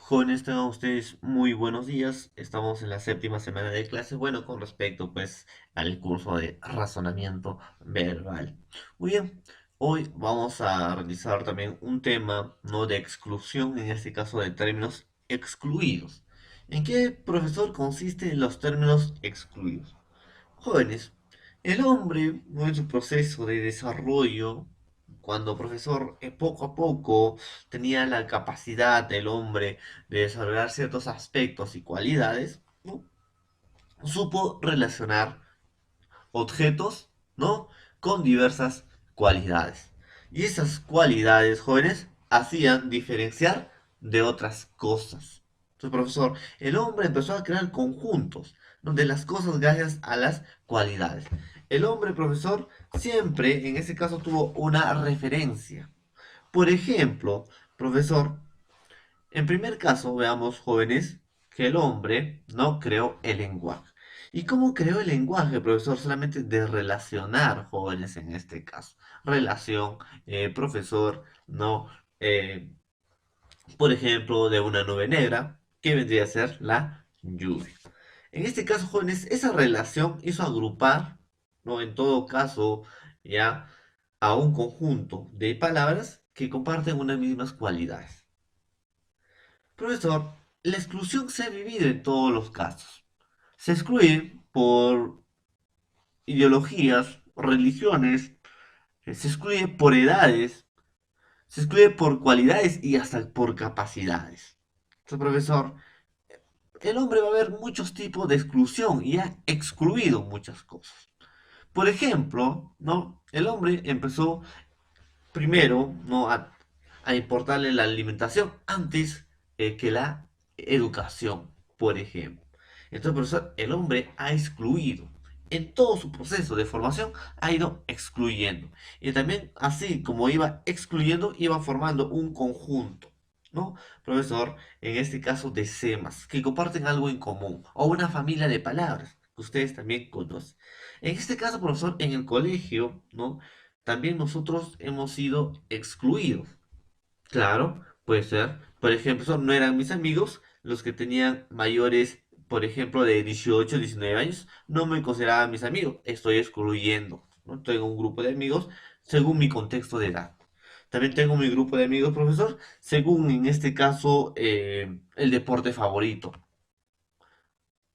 Jóvenes, tengan ustedes muy buenos días. Estamos en la séptima semana de clase. Bueno, con respecto pues al curso de razonamiento verbal. Muy bien, hoy vamos a realizar también un tema, ¿no? De exclusión, en este caso de términos excluidos. ¿En qué, profesor, consisten los términos excluidos? Jóvenes, el hombre, ¿no? En su proceso de desarrollo, cuando profesor, poco a poco tenía la capacidad del hombre de desarrollar ciertos aspectos y cualidades, ¿no? Supo relacionar objetos, ¿no? Con diversas cualidades. Y esas cualidades, jóvenes, hacían diferenciar de otras cosas. Entonces, profesor, el hombre empezó a crear conjuntos, ¿no? De las cosas gracias a las cualidades. El hombre, profesor, siempre en ese caso tuvo una referencia. Por ejemplo, profesor, en primer caso, veamos, jóvenes, que el hombre no creó el lenguaje. ¿Y cómo creó el lenguaje, profesor? Solamente de relacionar, jóvenes, en este caso. Relación, profesor, no, eh, por ejemplo, de una nube negra, que vendría a ser la lluvia. En este caso, jóvenes, esa relación hizo agrupar, ¿no? En todo caso, ya, a un conjunto de palabras que comparten unas mismas cualidades. Profesor, la exclusión se ha vivido en todos los casos. Se excluye por ideologías, religiones, se excluye por edades, se excluye por cualidades y hasta por capacidades. Entonces, profesor, el hombre va a ver muchos tipos de exclusión y ha excluido muchas cosas. Por ejemplo, ¿no? El hombre empezó primero, ¿no? a importarle la alimentación antes que la educación, por ejemplo. Entonces, profesor, el hombre ha excluido. En todo su proceso de formación ha ido excluyendo. Y también así como iba excluyendo, iba formando un conjunto, ¿no? Profesor, en este caso de semas, que comparten algo en común, o una familia de palabras que ustedes también conocen. En este caso, profesor, en el colegio, ¿no? También nosotros hemos sido excluidos. Claro, puede ser. Por ejemplo, no eran mis amigos los que tenían mayores, por ejemplo, de 18, 19 años. No me consideraban mis amigos. Estoy excluyendo, ¿no? Tengo un grupo de amigos según mi contexto de edad. También tengo mi grupo de amigos, profesor, según en este caso el deporte favorito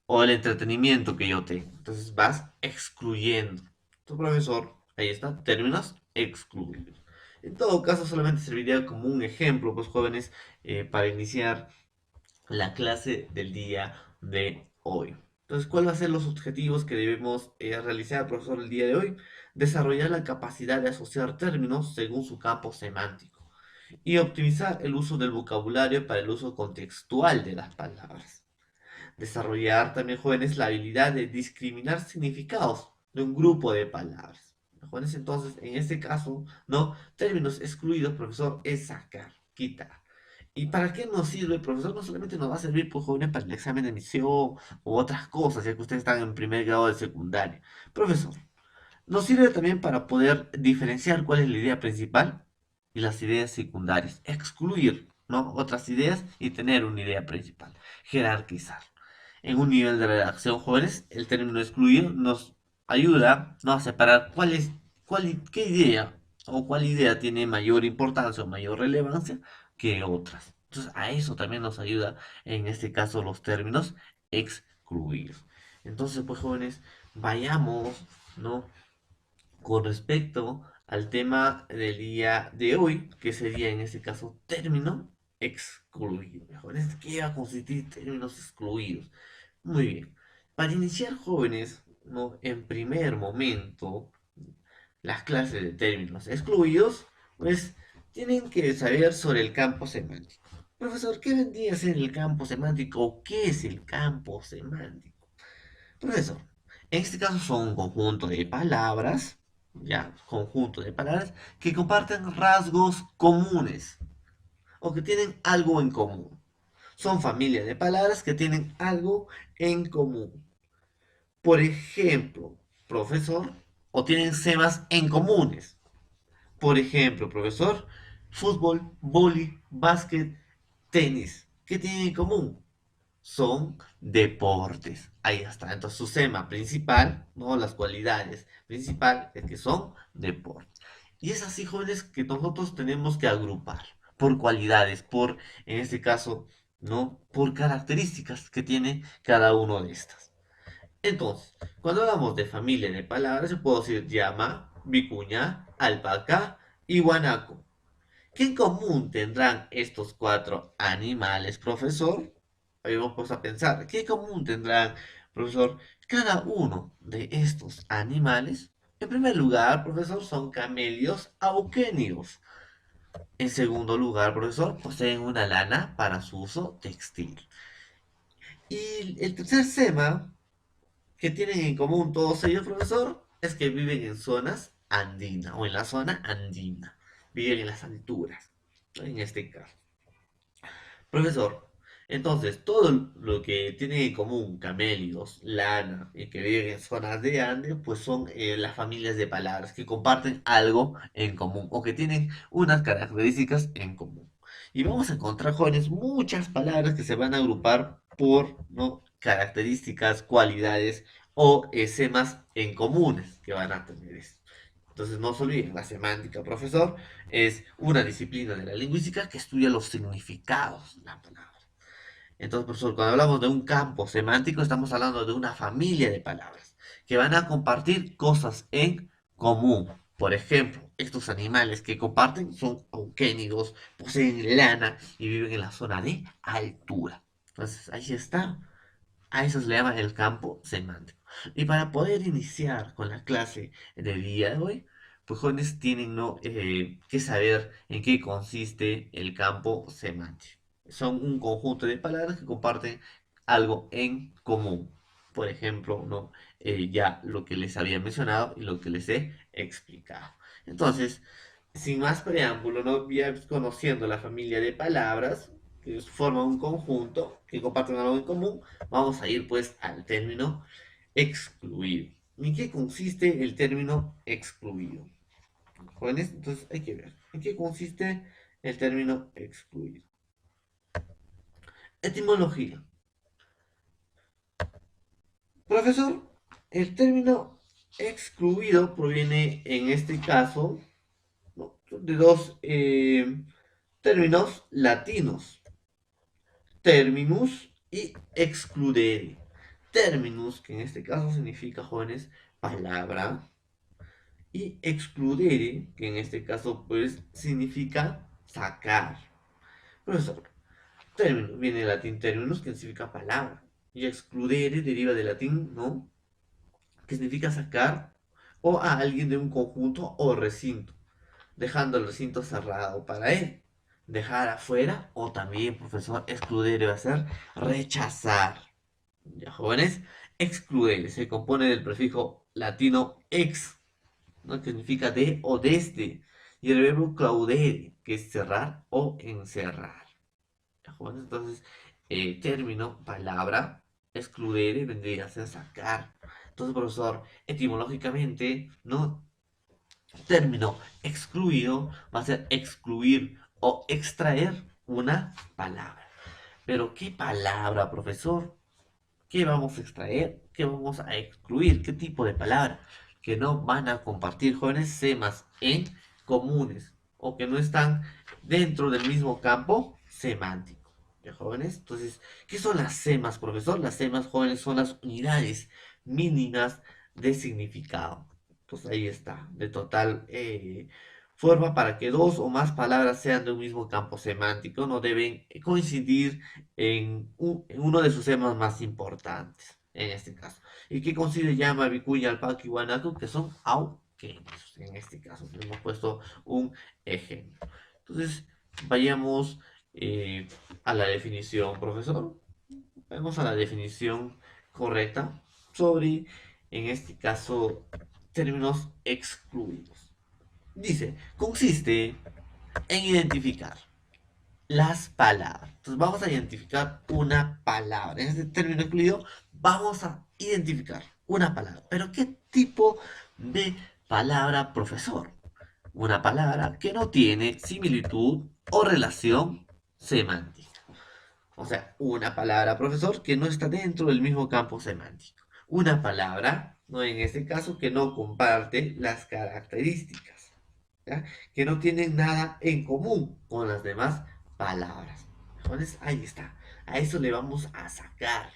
o el entretenimiento que yo tengo. Entonces vas excluyendo. Tu profesor, ahí está, términos excluidos. En todo caso, solamente serviría como un ejemplo, pues jóvenes, para iniciar la clase del día de hoy. Entonces, ¿cuáles van a ser los objetivos que debemos realizar, profesor, el día de hoy? Desarrollar la capacidad de asociar términos según su campo semántico y optimizar el uso del vocabulario para el uso contextual de las palabras. Desarrollar también, jóvenes, la habilidad de discriminar significados de un grupo de palabras. Jóvenes, entonces, en este caso, ¿no? Términos excluidos, profesor, es sacar, quitar. ¿Y para qué nos sirve, profesor? No solamente nos va a servir, pues, jóvenes, para el examen de admisión u otras cosas, ya que ustedes están en primer grado de secundaria. Profesor, nos sirve también para poder diferenciar cuál es la idea principal y las ideas secundarias. Excluir, ¿no? Otras ideas y tener una idea principal. Jerarquizar. En un nivel de redacción, jóvenes, el término excluir nos ayuda, ¿no? A separar qué idea o cuál idea tiene mayor importancia o mayor relevancia que otras. Entonces, a eso también nos ayuda, en este caso, los términos excluir. Entonces, pues, jóvenes, vayamos, ¿no? Con respecto al tema del día de hoy, que sería en este caso término excluido. Jóvenes, ¿qué va a consistir términos excluidos? Muy bien. Para iniciar, jóvenes, ¿no? En primer momento, las clases de términos excluidos, pues tienen que saber sobre el campo semántico. Profesor, ¿qué vendría a ser el campo semántico o qué es el campo semántico? Profesor, en este caso son un conjunto de palabras, ya, conjunto de palabras que comparten rasgos comunes o que tienen algo en común. Son familias de palabras que tienen algo en común. Por ejemplo, profesor, o tienen temas en comunes. Por ejemplo, profesor, fútbol, vóley, básquet, tenis. ¿Qué tienen en común? Son deportes. Ahí está. Entonces su tema principal, ¿no? Las cualidades principal es que son deportes. Y es así, jóvenes, que nosotros tenemos que agrupar por cualidades, por, en este caso, ¿no? Por características que tiene cada uno de estas. Entonces, cuando hablamos de familia de palabras, yo puedo decir llama, vicuña, alpaca y guanaco. ¿Qué en común tendrán estos cuatro animales, profesor? Ahí vamos pues a pensar, ¿qué en común tendrán, profesor, cada uno de estos animales? En primer lugar, profesor, son camelios auquénidos. En segundo lugar, profesor, poseen una lana para su uso textil. Y el tercer tema que tienen en común todos ellos, profesor, es que viven en zonas andinas o en la zona andina. Viven en las alturas, ¿no? En este caso. Profesor, entonces todo lo que tienen en común camelios, lana y que viven en zonas de Andes, pues son las familias de palabras que comparten algo en común o que tienen unas características en común. Y vamos a encontrar, jóvenes, muchas palabras que se van a agrupar por, ¿no? características, cualidades o semas en comunes que van a tener esto. Entonces no se olviden, la semántica, profesor, es una disciplina de la lingüística que estudia los significados de la palabra. Entonces, profesor, cuando hablamos de un campo semántico, estamos hablando de una familia de palabras que van a compartir cosas en común. Por ejemplo, estos animales que comparten son auquénidos, poseen lana y viven en la zona de altura. Entonces, ahí está. A eso se le llama el campo semántico. Y para poder iniciar con la clase del día de hoy, pues jóvenes tienen, ¿no? Que saber en qué consiste el campo semántico. Son un conjunto de palabras que comparten algo en común. Por ejemplo, ¿no? Ya lo que les había mencionado y lo que les he explicado. Entonces, sin más preámbulo, ¿no? Ya conociendo la familia de palabras que forman un conjunto, que comparten algo en común, vamos a ir pues al término excluido. ¿En qué consiste el término excluido? Jóvenes, entonces hay que ver. ¿En qué consiste el término excluido? Etimología. Profesor, el término excluido proviene en este caso, ¿no? de dos términos latinos, terminus y excludere. Terminus, que en este caso significa, jóvenes, palabra, y excludere, que en este caso pues significa sacar. Profesor, término viene del latín terminus, que significa palabra, y excludere deriva del latín, ¿no? Que significa sacar o a alguien de un conjunto o recinto, dejando el recinto cerrado para él. Dejar afuera o también, profesor, excluir va a ser rechazar. Ya, jóvenes, excluir se compone del prefijo latino ex, ¿no? que significa de o desde, y el verbo claudere, que es cerrar o encerrar. Ya, jóvenes, entonces, término, palabra, excludere vendría a ser sacar. Entonces, profesor, etimológicamente, ¿no? Término excluido va a ser excluir o extraer una palabra. Pero ¿qué palabra, profesor? ¿Qué vamos a extraer? ¿Qué vamos a excluir? ¿Qué tipo de palabra? Que no van a compartir, jóvenes, semas en comunes o que no están dentro del mismo campo semántico. ¿Ya, jóvenes? Entonces, ¿qué son las semas, profesor? Las semas, jóvenes, son las unidades mínimas de significado. Pues ahí está, de total forma para que dos o más palabras sean de un mismo campo semántico, no deben coincidir en uno de sus temas más importantes, en este caso. ¿Y qué considera llama, vicuña, alpaca y guanaco? Que son auquenios, en este caso. Hemos puesto un ejemplo. Entonces, vayamos a la definición, profesor. Vamos a la definición correcta sobre, en este caso, términos excluidos. Dice, consiste en identificar las palabras. Entonces vamos a identificar una palabra. En este término incluido vamos a identificar una palabra. Pero ¿qué tipo de palabra, profesor? Una palabra que no tiene similitud o relación semántica. O sea, una palabra, profesor, que no está dentro del mismo campo semántico. Una palabra, no en este caso, que no comparte las características, ¿ya? Que no tienen nada en común con las demás palabras. Entonces, ahí está. A eso le vamos a sacar,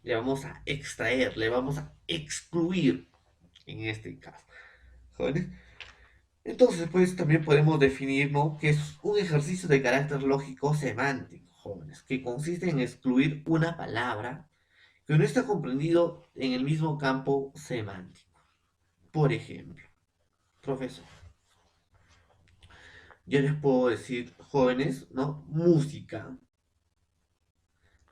le vamos a extraer, le vamos a excluir en este caso. ¿Jóvenes? Entonces, pues también podemos definir, ¿no?, que es un ejercicio de carácter lógico semántico, jóvenes, que consiste en excluir una palabra que no está comprendido en el mismo campo semántico. Por ejemplo, profesor, yo les puedo decir, jóvenes, ¿no? Música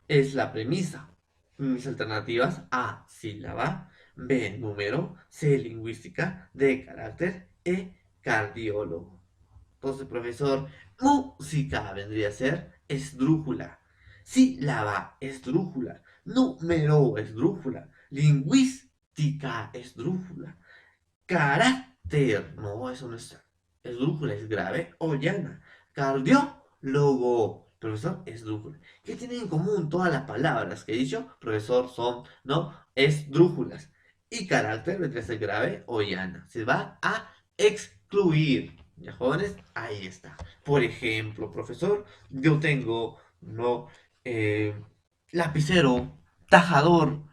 es la premisa. Mis alternativas: A, sílaba; B, número; C, lingüística; D, carácter; E, cardiólogo. Entonces, profesor, música vendría a ser esdrújula. Sílaba, esdrújula. Número, esdrújula. Lingüística, esdrújula. Carácter, no, eso no es esdrújula, es grave o llana. Cardiólogo, profesor, esdrújula. ¿Qué tienen en común todas las palabras que he dicho, profesor? Son, ¿no?, esdrújulas. Y carácter vendría a ser grave o llana. Se va a excluir. ¿Ya, jóvenes? Ahí está. Por ejemplo, profesor, yo tengo, ¿no?, Eh, lapicero, tajador,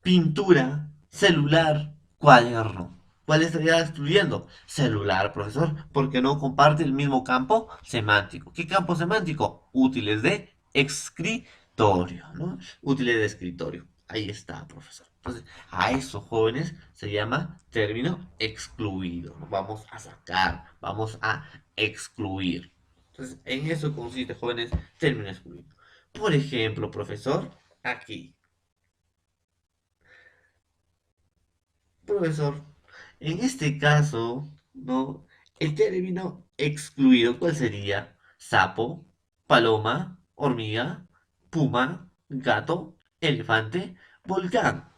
pintura, celular, cuaderno. ¿Cuál estaría excluyendo? Celular, profesor, porque no comparte el mismo campo semántico. ¿Qué campo semántico? Útiles de escritorio, ¿no? Útiles de escritorio. Ahí está, profesor. Entonces, a esos jóvenes se llama término excluido. Vamos a sacar, vamos a excluir. Entonces, en eso consiste, jóvenes, término excluido. Por ejemplo, profesor, aquí. Profesor, en este caso, ¿no? El término excluido, ¿cuál sería? Sapo, paloma, hormiga, puma, gato, elefante, volcán.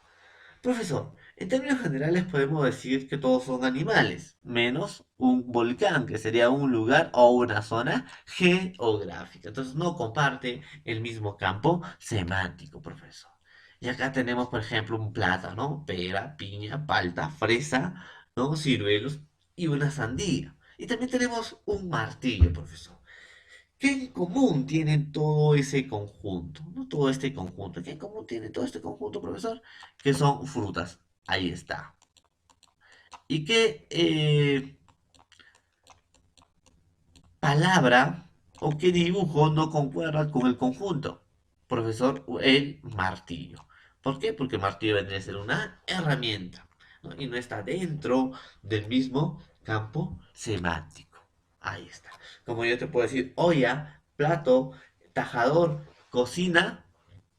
Profesor, en términos generales podemos decir que todos son animales, menos un volcán, que sería un lugar o una zona geográfica. Entonces no comparte el mismo campo semántico, profesor. Y acá tenemos, por ejemplo, un plátano, pera, piña, palta, fresa, ¿no?, ciruelos y una sandía. Y también tenemos un martillo, profesor. ¿Qué en común tienen todo ese conjunto? ¿No? Todo este conjunto. ¿Qué en común tiene todo este conjunto, profesor? Que son frutas. Ahí está. ¿Y qué palabra o qué dibujo no concuerda con el conjunto? Profesor, el martillo. ¿Por qué? Porque el martillo vendría a ser una herramienta, ¿no?, y no está dentro del mismo campo semántico. Ahí está. Como yo te puedo decir, olla, plato, tajador, cocina,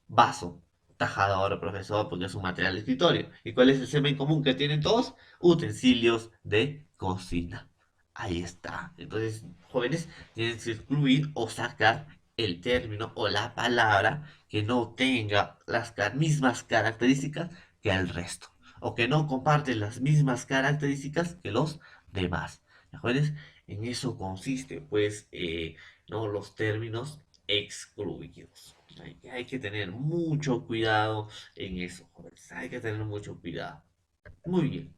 vaso. Tajador, profesor, porque es un material de escritorio. ¿Y cuál es el semen común que tienen todos? Utensilios de cocina. Ahí está. Entonces, jóvenes, tienen que excluir o sacar el término o la palabra que no tenga las mismas características que el resto. O que no comparte las mismas características que los demás. ¿Ya, jóvenes? En eso consiste, pues, no, los términos excluidos. Hay que tener mucho cuidado en eso, jóvenes. Hay que tener mucho cuidado. Muy bien.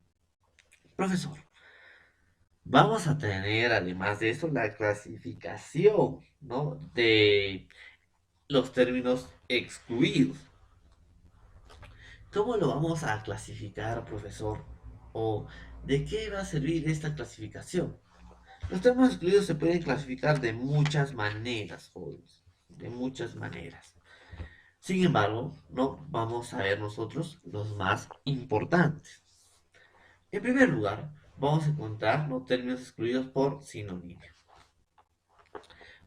Profesor, vamos a tener, además de eso, la clasificación, ¿no?, de los términos excluidos. ¿Cómo lo vamos a clasificar, profesor? ¿O de qué va a servir esta clasificación? Los términos excluidos se pueden clasificar de muchas maneras, jóvenes. De muchas maneras. Sin embargo, no vamos a ver nosotros los más importantes. En primer lugar, vamos a encontrar los términos excluidos por sinonimia.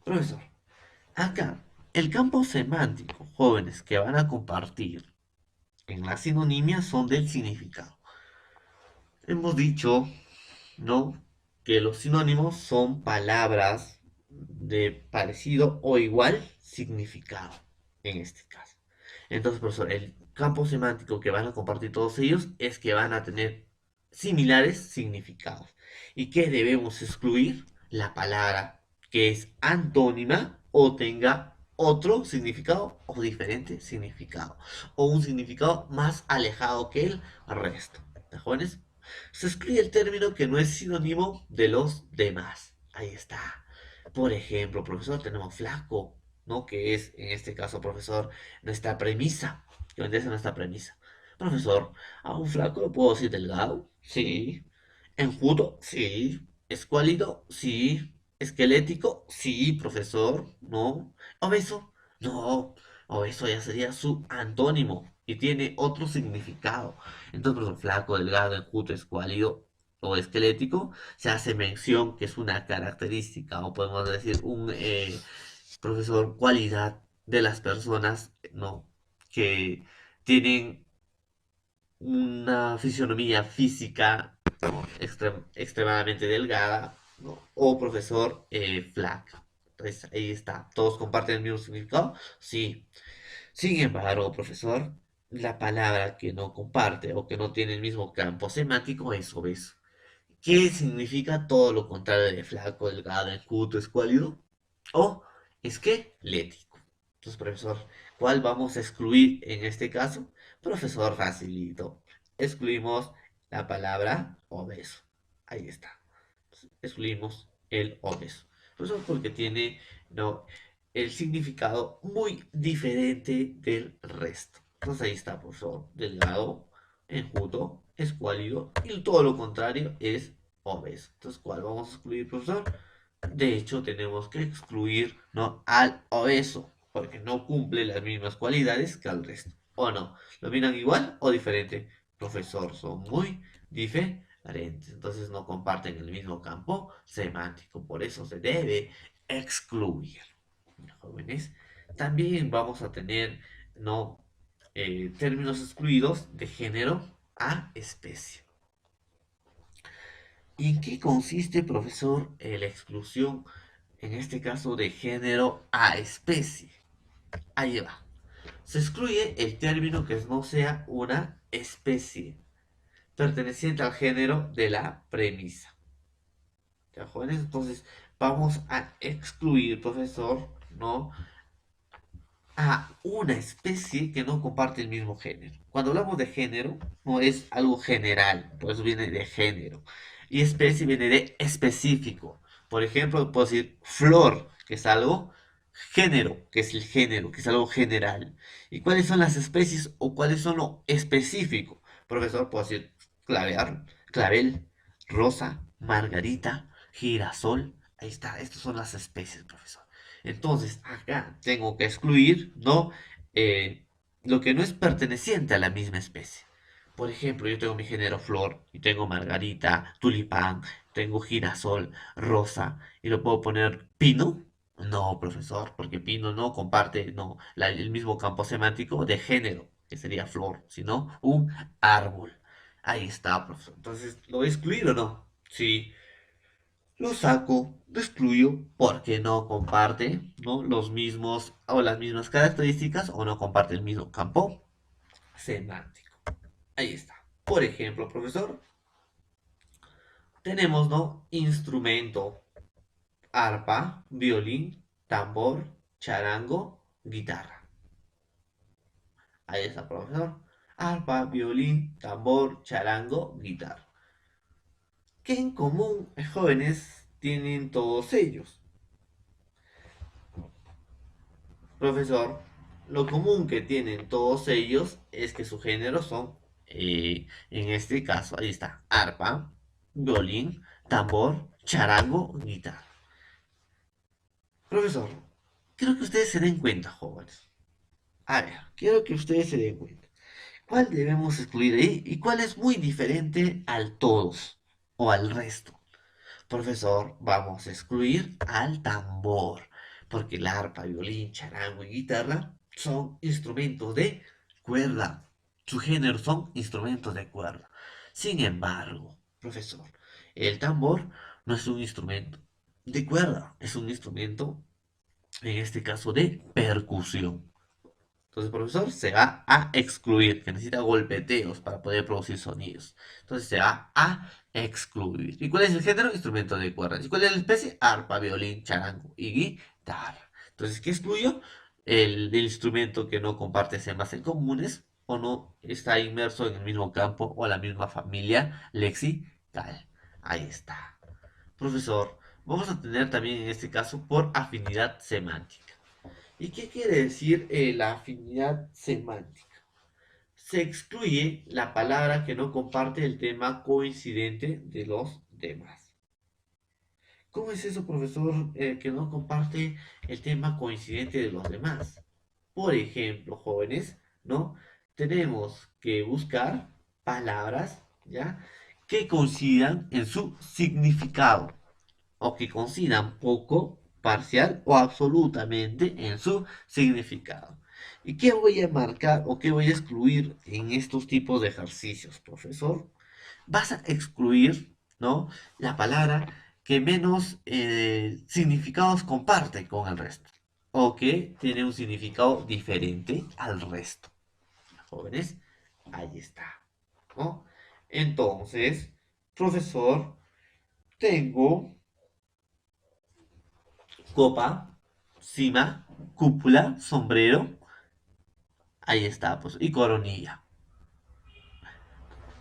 Profesor, acá el campo semántico, jóvenes, que van a compartir en la sinonimia son del significado. Hemos dicho, ¿no?, que los sinónimos son palabras de parecido o igual significado, en este caso. Entonces, profesor, el campo semántico que van a compartir todos ellos es que van a tener similares significados. ¿Y qué debemos excluir? La palabra que es antónima o tenga otro significado o diferente significado, o un significado más alejado que el resto. ¿De jóvenes? Se excluye el término que no es sinónimo de los demás. Ahí está. Por ejemplo, profesor, tenemos flaco, ¿no? Que es, en este caso, profesor, nuestra premisa. Que vendría a ser nuestra premisa. Profesor, ¿a un flaco lo puedo decir delgado? Sí. ¿Enjuto? Sí. ¿Escuálido? Sí. ¿Esquelético? Sí, profesor. ¿No? ¿Obeso? No. Obeso ya sería su antónimo y tiene otro significado. Entonces, profesor, flaco, delgado, enjuto, escuálido o esquelético, se hace mención que es una característica o podemos decir un profesor cualidad de las personas, ¿no? Que tienen una fisionomía física, ¿no? Extremadamente delgada, ¿no? O profesor flaco. Entonces ahí está. ¿Todos comparten el mismo significado? Sí. Sin embargo, profesor, la palabra que no comparte o que no tiene el mismo campo semántico es obeso. ¿Qué significa todo lo contrario de flaco, delgado, enjuto, escuálido? O esquelético. Entonces, profesor, ¿cuál vamos a excluir en este caso? Profesor, facilito. Excluimos la palabra obeso. Ahí está. Excluimos el obeso. Profesor, porque tiene, no, el significado muy diferente del resto. Entonces ahí está, profesor. Delgado, enjuto, escuálido y todo lo contrario es obeso. Entonces, ¿cuál vamos a excluir, profesor? De hecho, tenemos que excluir, ¿no?, al obeso, porque no cumple las mismas cualidades que al resto. ¿O no? ¿Lo miran igual o diferente? Profesor, son muy diferentes. Entonces no comparten el mismo campo semántico. Por eso se debe excluir. Jóvenes, también vamos a tener, ¿no?, términos excluidos de género a especie. ¿Y en qué consiste, profesor, la exclusión, en este caso, de género a especie? Ahí va. Se excluye el término que no sea una especie perteneciente al género de la premisa. ¿Ya, jóvenes? Entonces, vamos a excluir, profesor, ¿no?, a una especie que no comparte el mismo género. Cuando hablamos de género, no es algo general, por eso viene de género. Y especie viene de específico. Por ejemplo, puedo decir flor, que es algo género, que es el género, que es algo general. ¿Y cuáles son las especies o cuáles son lo específico? Profesor, puedo decir clavear, clavel, rosa, margarita, girasol. Ahí está, estas son las especies, profesor. Entonces, acá tengo que excluir, ¿no?, Eh, lo que no es perteneciente a la misma especie. Por ejemplo, yo tengo mi género flor, y tengo margarita, tulipán, tengo girasol, rosa, y lo puedo poner pino. No, profesor, porque pino no comparte, no, el mismo campo semántico de género, que sería flor, sino un árbol. Ahí está, profesor. Entonces, ¿lo voy a excluir o no? Sí, lo saco, lo excluyo porque no comparte, ¿no?, los mismos o las mismas características o no comparte el mismo campo semántico. Ahí está. Por ejemplo, profesor, tenemos, ¿no?, instrumento, arpa, violín, tambor, charango, guitarra. Ahí está, profesor. Arpa, violín, tambor, charango, guitarra. ¿Qué en común, jóvenes, tienen todos ellos? Profesor, lo común que tienen todos ellos es que su género son, en este caso, ahí está, arpa, violín, tambor, charango, guitarra. Profesor, quiero que ustedes se den cuenta, jóvenes. A ver, quiero que ustedes se den cuenta. ¿Cuál debemos excluir ahí y cuál es muy diferente al todos o al resto? Profesor, vamos a excluir al tambor, porque el arpa, violín, charango y guitarra son instrumentos de cuerda. Su género son instrumentos de cuerda. Sin embargo, profesor, el tambor no es un instrumento de cuerda, es un instrumento, en este caso, de percusión. Entonces, profesor, se va a excluir, que necesita golpeteos para poder producir sonidos. Entonces, se va a excluir. ¿Y cuál es el género? Instrumento de cuerdas. ¿Y cuál es la especie? Arpa, violín, charango y guitarra. Entonces, ¿qué excluyo? el instrumento que no comparte temas en comunes o no está inmerso en el mismo campo o la misma familia lexical. Ahí está. Profesor, vamos a tener también en este caso por afinidad semántica. ¿Y qué quiere decir la afinidad semántica? Se excluye la palabra que no comparte el tema coincidente de los demás. ¿Cómo es eso, profesor, que no comparte el tema coincidente de los demás? Por ejemplo, jóvenes, ¿no? Tenemos que buscar palabras, ¿ya? Que coincidan en su significado o que coincidan poco, parcial o absolutamente en su significado. ¿Y qué voy a marcar o qué voy a excluir en estos tipos de ejercicios, profesor? Vas a excluir, ¿no? La palabra que menos significados comparte con el resto o que tiene un significado diferente al resto. Jóvenes, ahí está, ¿no? Entonces, profesor, tengo copa, cima, cúpula, sombrero, ahí está, pues, y coronilla.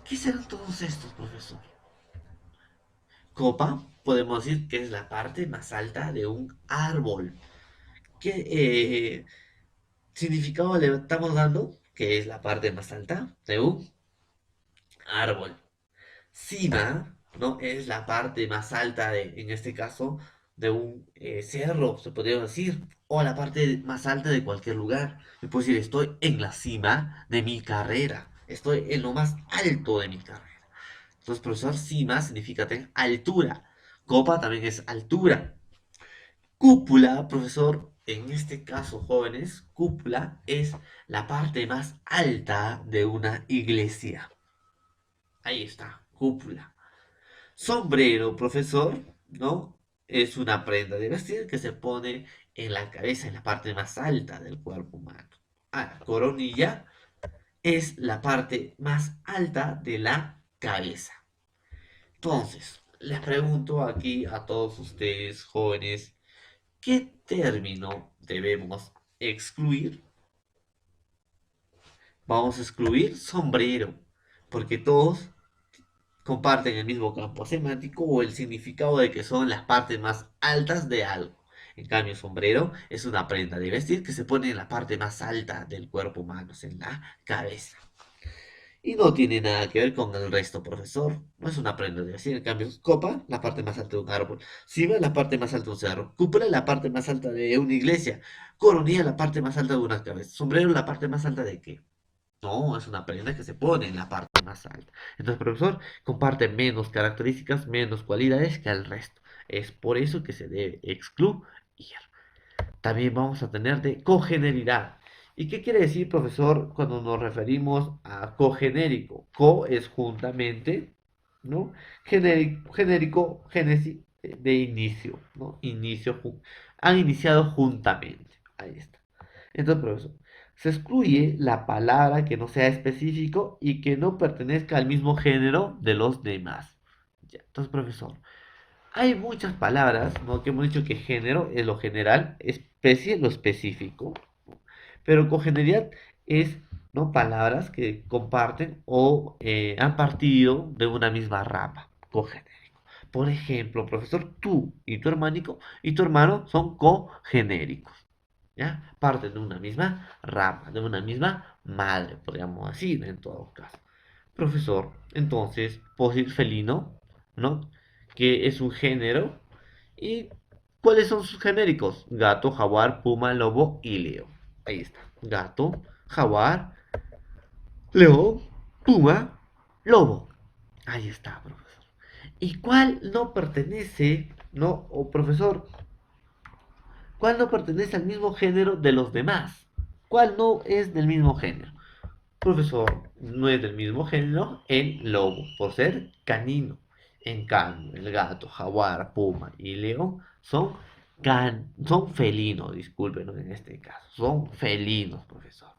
¿Qué serán todos estos, profesor? Copa, podemos decir que es la parte más alta de un árbol. ¿Qué significado le estamos dando? Que es la parte más alta de un árbol. Cima, ¿no? Es la parte más alta de, en este caso, de un cerro, se podría decir, o la parte más alta de cualquier lugar. Me puedo decir, estoy en la cima de mi carrera, estoy en lo más alto de mi carrera. Entonces, profesor, cima significa tener altura. Copa también es altura. Cúpula, profesor, en este caso, jóvenes, cúpula es la parte más alta de una iglesia. Ahí está, cúpula. Sombrero, profesor, ¿no? Es una prenda de vestir que se pone en la cabeza, en la parte más alta del cuerpo humano. Ah, coronilla es la parte más alta de la cabeza. Entonces, les pregunto aquí a todos ustedes, jóvenes, ¿qué término debemos excluir? Vamos a excluir sombrero, porque todos comparten el mismo campo semántico o el significado de que son las partes más altas de algo. En cambio, sombrero es una prenda de vestir que se pone en la parte más alta del cuerpo humano, en la cabeza. Y no tiene nada que ver con el resto, profesor. No es una prenda de vestir. En cambio, copa, la parte más alta de un árbol. Cima, la parte más alta de un cerro. Cúpula, la parte más alta de una iglesia. Coronilla, la parte más alta de una cabeza. Sombrero, la parte más alta de qué. No, es una prenda que se pone en la parte más alta. Entonces, el profesor comparte menos características, menos cualidades que el resto. Es por eso que se debe excluir. También vamos a tener de cogeneridad. ¿Y qué quiere decir, profesor, cuando nos referimos a cogenérico? Co es juntamente, ¿no? Genérico, génesis de inicio, ¿no? Han iniciado juntamente. Ahí está. Entonces, profesor, se excluye la palabra que no sea específico y que no pertenezca al mismo género de los demás. Ya, entonces, profesor, hay muchas palabras, ¿no? Que hemos dicho que género es lo general, especie lo específico, ¿no? Pero cogeneridad es, ¿no? Palabras que comparten o han partido de una misma rama, cogenérico. Por ejemplo, profesor, tú y tu hermano son cogenéricos, ¿ya? Parten de una misma rama, de una misma madre, podríamos decir en todo caso. Profesor, entonces, puedo decir felino, ¿no? Que es un género. ¿Y cuáles son sus genéricos? Gato, jaguar, puma, lobo y león. Ahí está. Gato, jaguar, león, puma, lobo. Ahí está, profesor. ¿Y cuál no pertenece, no? O profesor, ¿cuál no pertenece al mismo género de los demás? ¿Cuál no es del mismo género? Profesor, no es del mismo género el lobo, por ser canino. En cambio, el gato, jaguar, puma y león son felinos, discúlpenos en este caso. Son felinos, profesor.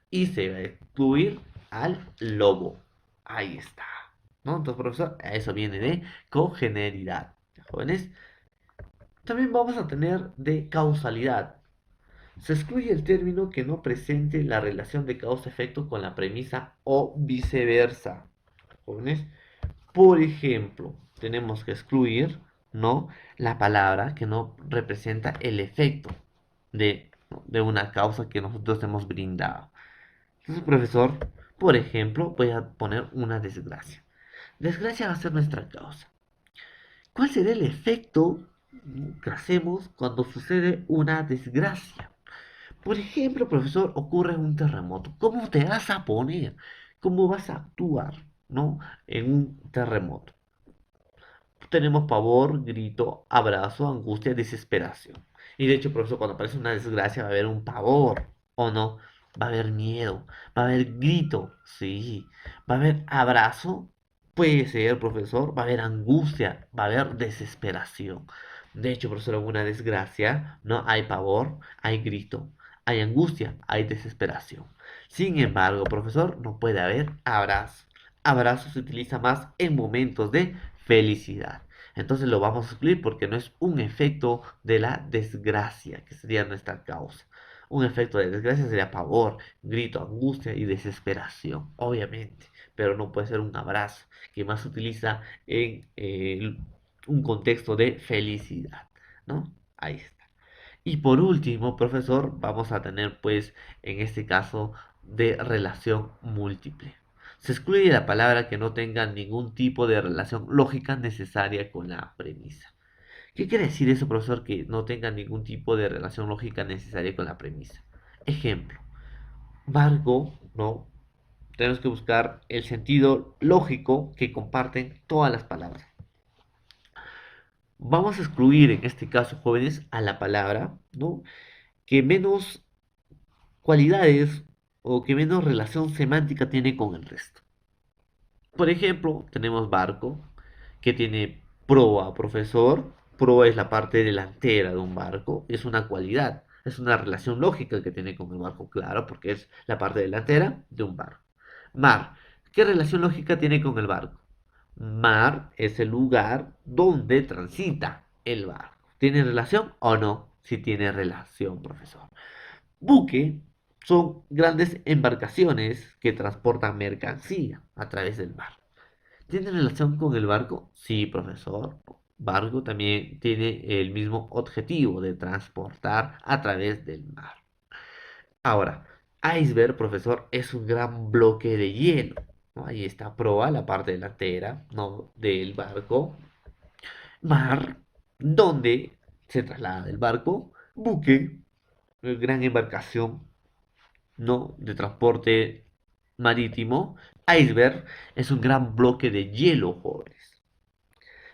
Y se va a excluir al lobo. Ahí está. ¿No? Entonces, profesor, a eso viene de cogeneridad. ¿Ya, jóvenes? También vamos a tener de causalidad. Se excluye el término que no presente la relación de causa-efecto con la premisa o viceversa. Jóvenes, por ejemplo, tenemos que excluir, ¿no?, la palabra que no representa el efecto de una causa que nosotros hemos brindado. Entonces, profesor, por ejemplo, voy a poner una desgracia. Desgracia va a ser nuestra causa. ¿Cuál será el efecto que hacemos cuando sucede una desgracia? Por ejemplo, profesor, ocurre un terremoto. ¿Cómo te vas a poner? ¿Cómo vas a actuar, ¿no?, en un terremoto? Tenemos pavor, grito, abrazo, angustia, desesperación. Y de hecho, profesor, cuando aparece una desgracia va a haber un pavor, ¿o no? Va a haber miedo, va a haber grito, sí. Va a haber abrazo, puede ser, profesor. Va a haber angustia, va a haber desesperación. De hecho, profesor, en una desgracia, ¿no?, hay pavor, hay grito, hay angustia, hay desesperación. Sin embargo, profesor, no puede haber abrazo. Abrazo se utiliza más en momentos de felicidad. Entonces lo vamos a excluir porque no es un efecto de la desgracia, que sería nuestra causa. Un efecto de desgracia sería pavor, grito, angustia y desesperación, obviamente, pero no puede ser un abrazo, que más se utiliza en un contexto de felicidad, ¿no? Ahí está. Y por último, profesor, vamos a tener pues en este caso de relación múltiple. Se excluye la palabra que no tenga ningún tipo de relación lógica necesaria con la premisa. ¿Qué quiere decir eso, profesor? Que no tenga ningún tipo de relación lógica necesaria con la premisa. Ejemplo, barco, ¿no? Tenemos que buscar el sentido lógico que comparten todas las palabras. Vamos a excluir en este caso, jóvenes, a la palabra, ¿no?, que menos cualidades o que menos relación semántica tiene con el resto. Por ejemplo, tenemos barco, que tiene proa, profesor. Proa es la parte delantera de un barco, es una cualidad, es una relación lógica que tiene con el barco, claro, porque es la parte delantera de un barco. Mar, ¿qué relación lógica tiene con el barco? Mar es el lugar donde transita el barco. ¿Tiene relación o no? Sí tiene relación, profesor. Buque son grandes embarcaciones que transportan mercancía a través del mar. ¿Tiene relación con el barco? Sí, profesor. Barco también tiene el mismo objetivo de transportar a través del mar. Ahora, iceberg, profesor, es un gran bloque de hielo, ¿no? Ahí está proa, la parte delantera, ¿no?, del barco. Mar, donde se traslada el barco. Buque, gran embarcación, ¿no?, de transporte marítimo. Iceberg es un gran bloque de hielo, jóvenes.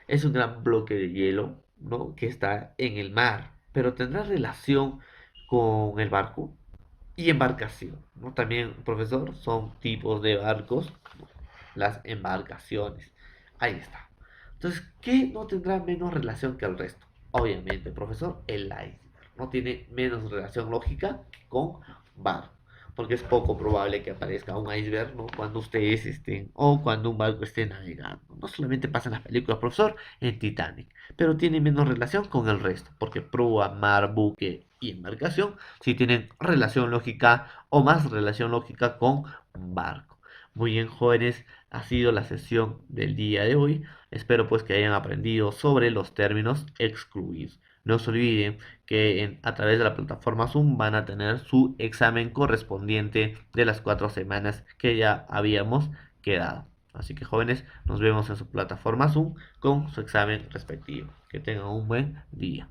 Es un gran bloque de hielo, ¿no?, que está en el mar, pero tendrá relación con el barco. Y embarcación, ¿no? También, profesor, son tipos de barcos, las embarcaciones. Ahí está. Entonces, ¿qué no tendrá menos relación que el resto? Obviamente, profesor, el iceberg. No tiene menos relación lógica con barco. Porque es poco probable que aparezca un iceberg, ¿no?, cuando ustedes estén o cuando un barco esté navegando. No solamente pasa en las películas, profesor, en Titanic, pero tiene menos relación con el resto, porque proa, mar, buque y embarcación sí tienen relación lógica o más relación lógica con barco. Muy bien, jóvenes, ha sido la sesión del día de hoy. Espero pues que hayan aprendido sobre los términos excluidos. No se olviden que a través de la plataforma Zoom van a tener su examen correspondiente de las 4 semanas que ya habíamos quedado. Así que, jóvenes, nos vemos en su plataforma Zoom con su examen respectivo. Que tengan un buen día.